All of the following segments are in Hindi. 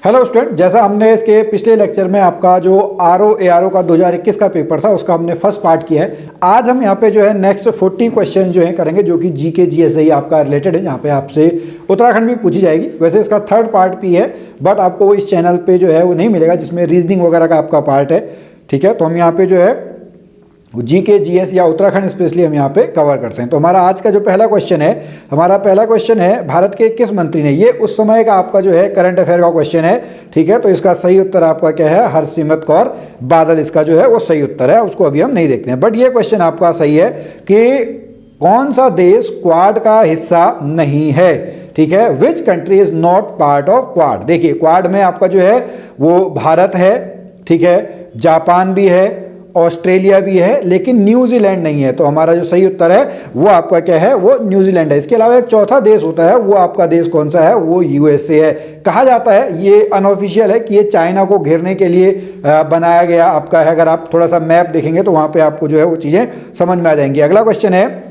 हेलो स्टूडेंट, जैसा हमने इसके पिछले लेक्चर में आपका जो आरओ एआरओ का 2021 का पेपर था उसका हमने फर्स्ट पार्ट किया है। आज हम यहाँ पे जो है नेक्स्ट 40 क्वेश्चन जो है करेंगे जो कि जीके जीएसई आपका रिलेटेड है। यहाँ पे आपसे उत्तराखंड भी पूछी जाएगी। वैसे इसका थर्ड पार्ट भी है बट आपको वो इस चैनल पे जो है वो नहीं मिलेगा जिसमें रीजनिंग वगैरह का आपका पार्ट है। ठीक है, तो हम यहाँ पे जो है जीके जीएस या उत्तराखंड स्पेशली हम यहाँ पे कवर करते हैं। तो हमारा आज का जो पहला क्वेश्चन है, भारत के किस मंत्री ने, ये उस समय का आपका जो है करंट अफेयर का क्वेश्चन है। ठीक है, तो इसका सही उत्तर आपका क्या है, हरसिमरत कौर बादल इसका जो है वो सही उत्तर है। उसको अभी हम नहीं देखते हैं बट ये क्वेश्चन आपका सही है कि कौन सा देश क्वाड का हिस्सा नहीं है। ठीक है, which country is not part of quad. देखिए क्वाड में आपका जो है वो भारत है, ठीक है, जापान भी है, ऑस्ट्रेलिया भी है, लेकिन न्यूजीलैंड नहीं है। तो हमारा जो सही उत्तर है वो आपका क्या है, वो न्यूजीलैंड है। इसके अलावा एक चौथा देश होता है, वो आपका देश कौन सा है, वो यूएसए है। कहा जाता है, ये अनऑफिशियल है कि ये चाइना को घेरने के लिए बनाया गया आपका है। अगर आप थोड़ा सा मैप देखेंगे तो वहां पे आपको जो है वो चीजें समझ में आ जाएंगी। अगला क्वेश्चन है,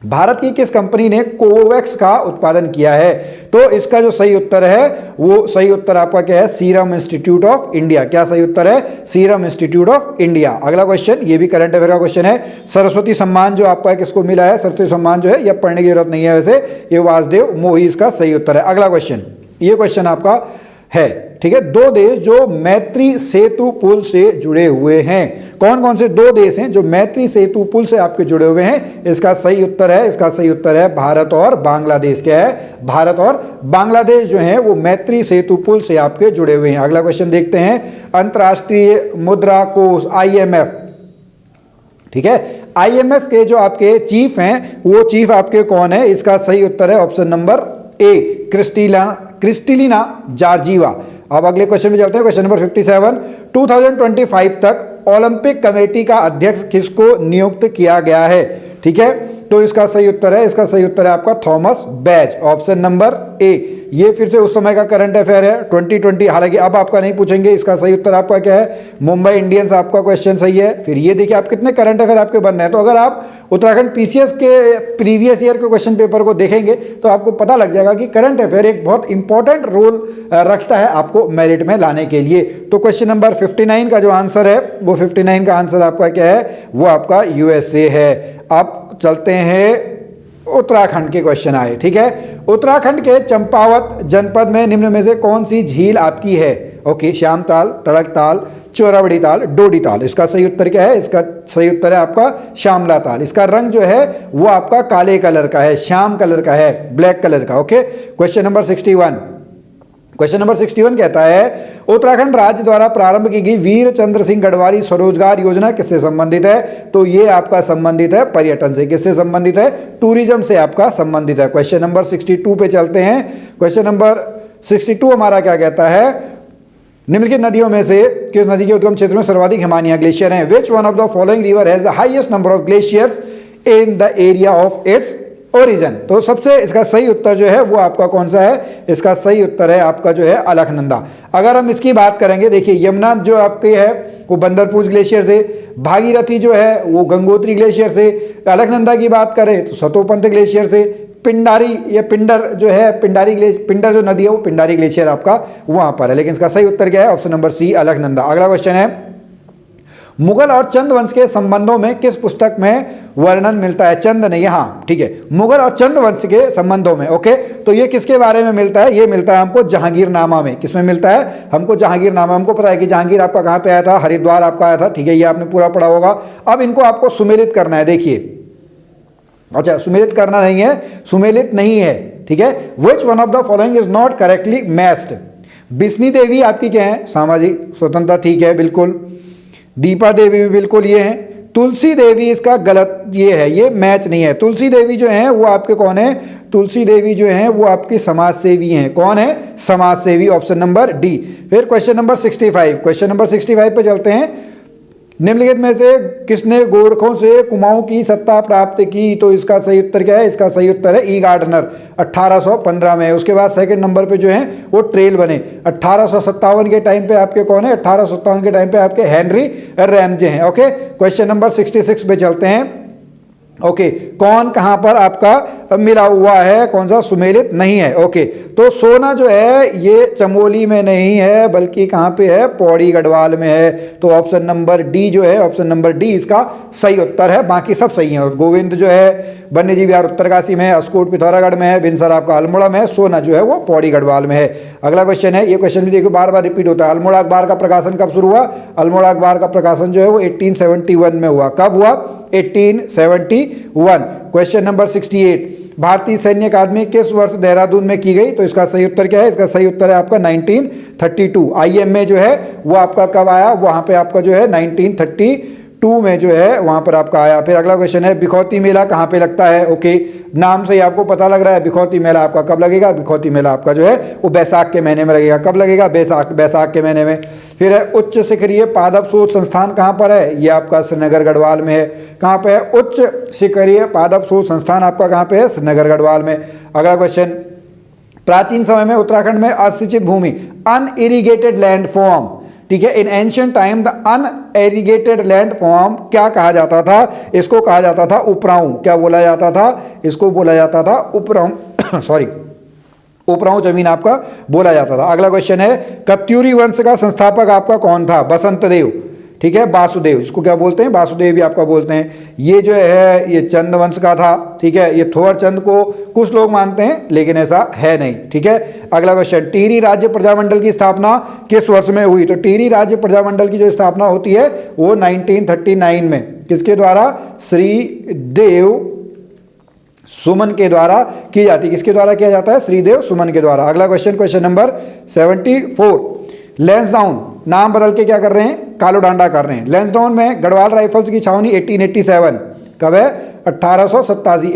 भारत की किस कंपनी ने कोवैक्स का उत्पादन किया है। तो इसका जो सही उत्तर है वो सही उत्तर आपका क्या है, सीरम इंस्टीट्यूट ऑफ इंडिया। क्या सही उत्तर है, सीरम इंस्टीट्यूट ऑफ इंडिया। अगला क्वेश्चन, ये भी करंट अफेयर का क्वेश्चन है, सरस्वती सम्मान जो आपका किसको मिला है, सरस्वती सम्मान जो है यह पढ़ने की जरूरत नहीं है, वैसे ये वासुदेव मोही इसका सही उत्तर है। अगला क्वेश्चन, ये क्वेश्चन आपका है, ठीक है, दो देश जो मैत्री सेतु पुल से जुड़े हुए हैं, कौन कौन से दो देश हैं जो मैत्री सेतु पुल से आपके जुड़े हुए हैं। इसका सही उत्तर है भारत और बांग्लादेश। क्या है, भारत और बांग्लादेश जो हैं वो मैत्री सेतु पुल से आपके जुड़े हुए हैं। अगला क्वेश्चन देखते हैं, अंतर्राष्ट्रीय मुद्रा कोष IMF, ठीक है, IMF के जो आपके चीफ हैं वो चीफ आपके कौन है। इसका सही उत्तर है ऑप्शन नंबर ए, क्रिस्टलिना जॉर्जिवा। अब अगले क्वेश्चन में चलते हैं, क्वेश्चन नंबर 57, 2025 तक ओलंपिक कमेटी का अध्यक्ष किसको नियुक्त किया गया है। ठीक है, तो इसका सही उत्तर है आपका थॉमस बैच, ऑप्शन नंबर ए। ये फिर से उस समय का करंट अफेयर है 2020, हालांकि अब आपका नहीं पूछेंगे। इसका सही उत्तर आपका क्या है, मुंबई इंडियंस आपका क्वेश्चन सही है। फिर ये देखिए आप कितने करंट अफेयर आपके बन रहे हैं। तो अगर आप उत्तराखंड PCS के प्रीवियस ईयर के क्वेश्चन पेपर को देखेंगे तो आपको पता लग जाएगा कि करंट अफेयर एक बहुत इंपॉर्टेंट रोल रखता है आपको मेरिट में लाने के लिए। तो क्वेश्चन नंबर 59 का जो आंसर है वो 59 का आंसर आपका क्या है, वो आपका USA है। अब चलते हैं उत्तराखंड के क्वेश्चन आए। ठीक है, उत्तराखंड के चंपावत जनपद में निम्न में से कौन सी झील आपकी है। ओके, श्यामताल, तड़कताल, चोराबड़ी ताल, डोडी ताल। इसका सही उत्तर क्या है, इसका सही उत्तर है आपका श्यामला ताल। इसका रंग जो है वो आपका काले कलर का है, श्याम कलर का है, ब्लैक कलर का। ओके, क्वेश्चन नंबर 61 कहता है, उत्तराखंड राज्य द्वारा प्रारंभ की गई वीर चंद्र सिंह गढ़वाली स्वरोजगार योजना किससे संबंधित है। तो ये आपका संबंधित है पर्यटन से। किससे संबंधित है, टूरिज्म से आपका संबंधित है। क्वेश्चन नंबर 62 पे चलते हैं। क्वेश्चन नंबर 62 हमारा क्या कहता है, निम्नलिखित नदियों में से किस नदी के उद्गम क्षेत्र में सर्वाधिक हिमानिया ग्लेशियर हैं। विच one of the following river has the highest number of glaciers in the area of its origin. तो सबसे इसका सही उत्तर जो है वो आपका कौन सा है, इसका सही उत्तर है आपका जो है अलकनंदा। अगर हम इसकी बात करेंगे, देखिए यमुना जो आपके है वो बंदरपूज ग्लेशियर से, भागीरथी जो है वो गंगोत्री ग्लेशियर से, अलकनंदा की बात करें तो सतोपंथ ग्लेशियर से, पिंडारी या पिंडर जो है पिंडर जो नदी है वो पिंडारी ग्लेशियर आपका वहां पर है। लेकिन इसका सही उत्तर क्या है, ऑप्शन नंबर सी, अलकनंदा। अगला क्वेश्चन है, मुगल और चंद वंश के संबंधों में किस पुस्तक में वर्णन मिलता है। चंद नहीं, हाँ ठीक है, मुगल और चंद वंश के संबंधों में। ओके, तो ये किसके बारे में मिलता है, ये मिलता है हमको जहांगीरनामा में। किसमें मिलता है, हमको जहांगीरनामा। हमको पता है कि जहांगीर आपका कहाँ पे आया था, हरिद्वार आपका आया था। ठीक है, ये आपने पूरा पढ़ा होगा। अब इनको आपको सुमेलित करना है। देखिए, अच्छा सुमेलित करना नहीं है, सुमेलित नहीं है। ठीक है, which one of the following is not correctly matched. बिस्नी देवी आपकी क्या है, सामाजिक स्वतंत्रता, ठीक है बिल्कुल। दीपा देवी भी बिल्कुल ये है। तुलसी देवी इसका गलत ये है, ये मैच नहीं है। तुलसी देवी जो है वो आपके कौन है, तुलसी देवी जो है वो आपके समाज सेवी हैं। कौन है, समाज सेवी, ऑप्शन नंबर डी। फिर क्वेश्चन नंबर 65 पे चलते हैं, निम्नलिखित में से किसने गोरखों से कुमाऊं की सत्ता प्राप्त की। तो इसका सही उत्तर क्या है, इसका सही उत्तर है ई गार्डनर, 1815 में। उसके बाद सेकंड नंबर पे जो है वो ट्रेल बने 1857 के टाइम पे आपके कौन है, 1857 के टाइम पे आपके हेनरी रैमजे हैं। ओके, क्वेश्चन नंबर 66 पे चलते हैं। ओके कौन कहां पर आपका मिला हुआ है, कौन सा सुमेलित नहीं है। ओके तो सोना जो है ये चमोली में नहीं है बल्कि कहां पे है, पौड़ी गढ़वाल में है। तो ऑप्शन नंबर डी जो है, ऑप्शन नंबर डी इसका सही उत्तर है, बाकी सब सही है। और गोविंद जो है वन्य जीव विहार उत्तरकाशी में है, अस्कोट पिथौरागढ़ में है, बिनसर आपका अल्मोड़ा में है, सोना जो है वो पौड़ी गढ़वाल में है। अगला क्वेश्चन है, ये क्वेश्चन भी देखो बार बार रिपीट होता है। अल्मोड़ा अखबार का प्रकाशन कब शुरू हुआ? अल्मोड़ा अखबार का प्रकाशन जो है वो 1871 में हुआ। कब हुआ? 1871। क्वेश्चन नंबर 68, भारतीय सैन्य अकादमी किस वर्ष देहरादून में की गई? तो इसका सही उत्तर क्या है? इसका सही उत्तर है आपका 1932। आईएमए जो है वो आपका कब आया? वहां पे आपका जो है 1932 में जो है वहां पर आपका आया। फिर अगला क्वेश्चन है, बिखौती मेला कहां पे लगता है? ओके नाम से ही आपको पता लग रहा है बिखौती मेला आपका कब लगेगा? बिखौती मेला आपका जो है वो बैसाख के महीने में लगेगा। कब लगेगा? बैसाख के महीने में। फिर है, उच्च शिखरीय पादप शोध संस्थान कहां पर है? ये आपका श्रीनगर गढ़वाल में है। कहां पे है? उच्च शिखरीय पादप शोध संस्थान आपका कहां पे है? श्रीनगर गढ़वाल में। अगला क्वेश्चन, प्राचीन समय में उत्तराखंड में असिंचित भूमि अनइरिगेटेड लैंड फॉर्म, ठीक है, in ancient time the unirrigated land form क्या कहा जाता था? इसको कहा जाता था उपराऊ। क्या बोला जाता था? इसको बोला जाता था उपराऊ सॉरी उपराऊ जमीन आपका बोला जाता था। अगला क्वेश्चन है, कत्यूरी वंश का संस्थापक आपका कौन था? बसंत देव, ठीक है, वासुदेव, इसको क्या बोलते हैं? वासुदेव भी आपका बोलते हैं। ये जो है ये चंद वंश का था, ठीक है, ये थोर चंद को कुछ लोग मानते हैं लेकिन ऐसा है नहीं, ठीक है। अगला क्वेश्चन, टिहरी राज्य प्रजामंडल की स्थापना किस वर्ष में हुई? तो टिहरी राज्य प्रजामंडल की जो स्थापना होती है वो 1939 में, किसके द्वारा? श्री देव सुमन के द्वारा की जाती है। किसके द्वारा किया जाता है? श्रीदेव सुमन के द्वारा। अगला क्वेश्चन, क्वेश्चन नंबर 74, लैंसडाउन नाम बदल के क्या कर रहे हैं? कालो डांडा कर रहे हैं। लैंसडाउन में गढ़वाल राइफल्स की छावनी 1887 कब है? 1887,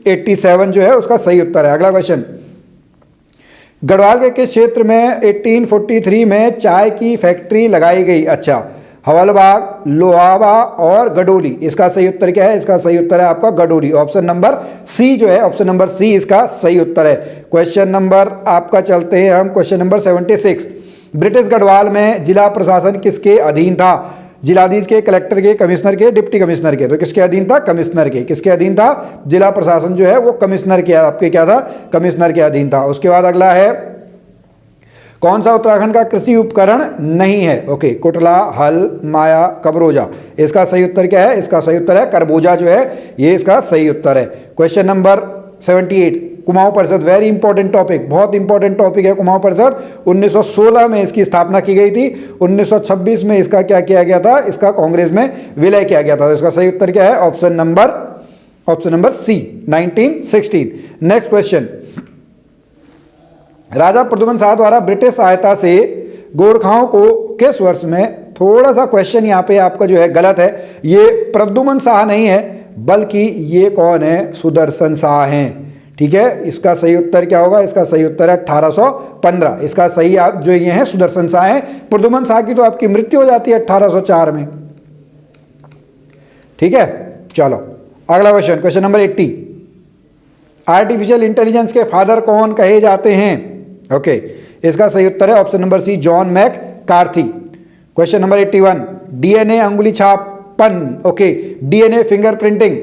1887 जो है उसका सही उत्तर है। अगला क्वेश्चन, गढ़वाल के किस क्षेत्र में 1843 में चाय की फैक्ट्री लगाई गई? अच्छा, हवलबाग, लोहावा और गडोली। इसका सही उत्तर क्या है? इसका सही उत्तर है आपका गडोली। ऑप्शन नंबर सी जो है, ऑप्शन नंबर सी इसका सही उत्तर है। क्वेश्चन नंबर आपका चलते हैं हम, क्वेश्चन नंबर 76, ब्रिटिश गढ़वाल में जिला प्रशासन किसके अधीन था? जिलाधीश के, कलेक्टर के, कमिश्नर के, डिप्टी कमिश्नर के। तो किसके अधीन था? कमिश्नर के। किसके अधीन था? जिला प्रशासन जो है वो कमिश्नर के, आपके क्या था? कमिश्नर के अधीन था। उसके बाद अगला है, कौन सा उत्तराखंड का कृषि उपकरण नहीं है? ओके, कुटला, हल, माया, कबरोजा। इसका सही उत्तर क्या है? इसका सही उत्तर है करबोजा जो है, ये इसका सही उत्तर है। क्वेश्चन नंबर 78, कुमाऊं परिषद, वेरी इंपॉर्टेंट टॉपिक, बहुत इंपॉर्टेंट टॉपिक है कुमाऊं परिषद। 1916 में इसकी स्थापना की गई थी। 1926 में इसका क्या किया गया था? इसका कांग्रेस में विलय किया गया था। तो इसका सही उत्तर क्या है? Option number C, 1916। Next question, Raja Pradyuman Shah द्वारा ब्रिटिश सहायता से गोरखाओं को किस वर्ष में, थोड़ा सा क्वेश्चन यहाँ पे आपका जो है गलत है, ये प्रद्युमन शाह नहीं है बल्कि ये कौन है? सुदर्शन शाह हैं, ठीक है। इसका सही उत्तर क्या होगा? इसका सही उत्तर है 1815। इसका सही आप जो ये हैं सुदर्शन शाह हैं। प्रद्युमन शाह की तो आपकी मृत्यु हो जाती है 1804 में, ठीक है। चलो अगला question, question number 80, artificial intelligence के फादर कौन कहे जाते हैं? ओके, इसका सही उत्तर है option number C, John McCarthy. Question number 81, DNA अंगुली छापन, okay, DNA fingerprinting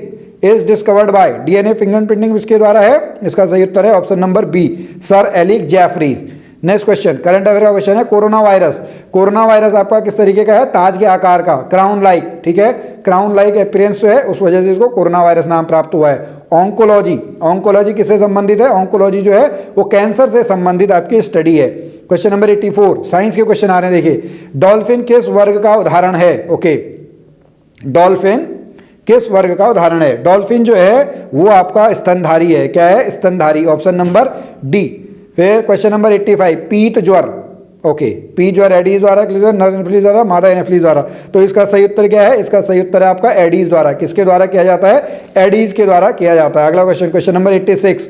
is discovered by, DNA fingerprinting किसके द्वारा है? इसका सही उत्तर है option number B, sir Alec Jeffreys. Next question, current affair का क्वेश्चन है, कोरोना वायरस, कोरोना वायरस आपका किस तरीके का है? ताज के आकार का, क्राउन लाइक, ठीक है, क्राउन लाइक अपीयरेंस है, उस वजह से इसको कोरोना वायरस नाम प्राप्त हुआ है। ऑन्कोलॉजी, ऑन्कोलॉजी किससे संबंधित है? ऑन्कोलॉजी जो है वो कैंसर से संबंधित आपकी स्टडी है। क्वेश्चन नंबर 84, साइंस के क्वेश्चन आ रहे हैं, देखिए, डॉल्फिन किस वर्ग का उदाहरण है? ओके, डॉल्फिन किस वर्ग का उदाहरण है? डॉल्फिन जो है वो आपका स्तनधारी है। क्या है? स्तनधारी, ऑप्शन नंबर डी। फिर क्वेश्चन नंबर 85, पीत ज्वर, ओके, पीत ज्वर एडीज द्वारा, नर एनाफिलीज द्वारा, मादा एनाफिलीज द्वारा। तो इसका सही उत्तर क्या है? इसका सही उत्तर है आपका एडीज द्वारा। किसके द्वारा किया जाता है? एडीज के द्वारा किया जाता है। अगला क्वेश्चन, क्वेश्चन नंबर 86,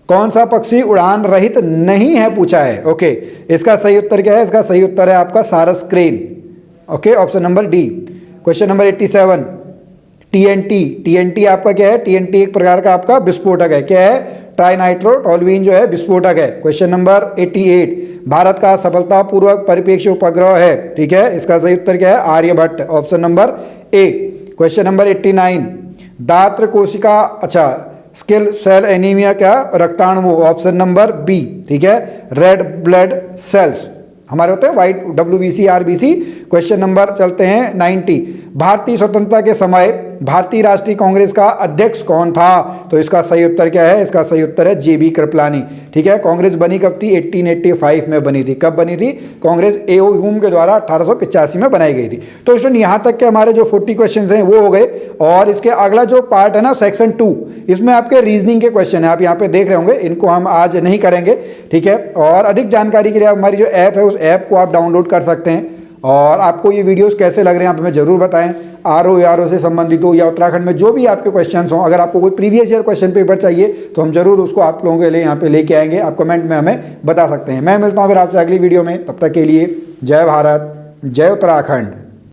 कौन सा पक्षी उड़ान रहित नहीं है पूछा है? ओके, इसका सही उत्तर क्या है? इसका सही उत्तर है आपका सारस crane, okay, option number D. Question number 87, TNT, TNT आपका क्या है? टीएनटी एक प्रकार का आपका विस्फोटक है। क्या है? ट्राइनाइट्रोटोल्यूइन जो है विस्फोटक है। क्वेश्चन नंबर 88, भारत का सफलतापूर्वक परिप्रेक्ष्य उपग्रह है, ठीक है, इसका सही उत्तर क्या है? Aryabhata, option number A. Question number 89, दात्र कोशिका, अच्छा स्किल सेल एनीमिया क्या, रक्ताणु, ऑप्शन नंबर बी, ठीक है। रेड ब्लड सेल्स हमारे होते हैं white, WBC RBC। Question number चलते हैं 90, भारतीय स्वतंत्रता के समय भारतीय राष्ट्रीय कांग्रेस का अध्यक्ष कौन था? तो इसका सही उत्तर क्या है? इसका सही उत्तर है JB कृपलानी, ठीक है। कांग्रेस बनी कब थी? 1885 में बनी थी। कब बनी थी कांग्रेस? A.O. ह्यूम के द्वारा 1885 में बनाई गई थी। तो स्टूडेंट यहाँ तक के हमारे जो 40 क्वेश्चन हैं वो हो गए, और इसके अगला जो पार्ट है ना सेक्शन 2, इसमें आपके रीजनिंग के क्वेश्चन है, आप यहाँ पे देख रहे होंगे, इनको हम आज नहीं करेंगे, ठीक है। और अधिक जानकारी के लिए हमारी जो ऐप है उस ऐप को आप डाउनलोड कर सकते हैं। और आपको ये वीडियोस कैसे लग रहे हैं आप हमें जरूर बताएं। RO से संबंधित हो या उत्तराखंड में जो भी आपके क्वेश्चंस हों, अगर आपको कोई प्रीवियस ईयर क्वेश्चन पेपर चाहिए तो हम जरूर उसको आप लोगों के लिए यहाँ पे लेके आएंगे, आप कमेंट में हमें बता सकते हैं। मैं मिलता हूँ फिर आपसे अगली वीडियो में, तब तक के लिए जय भारत, जय उत्तराखंड।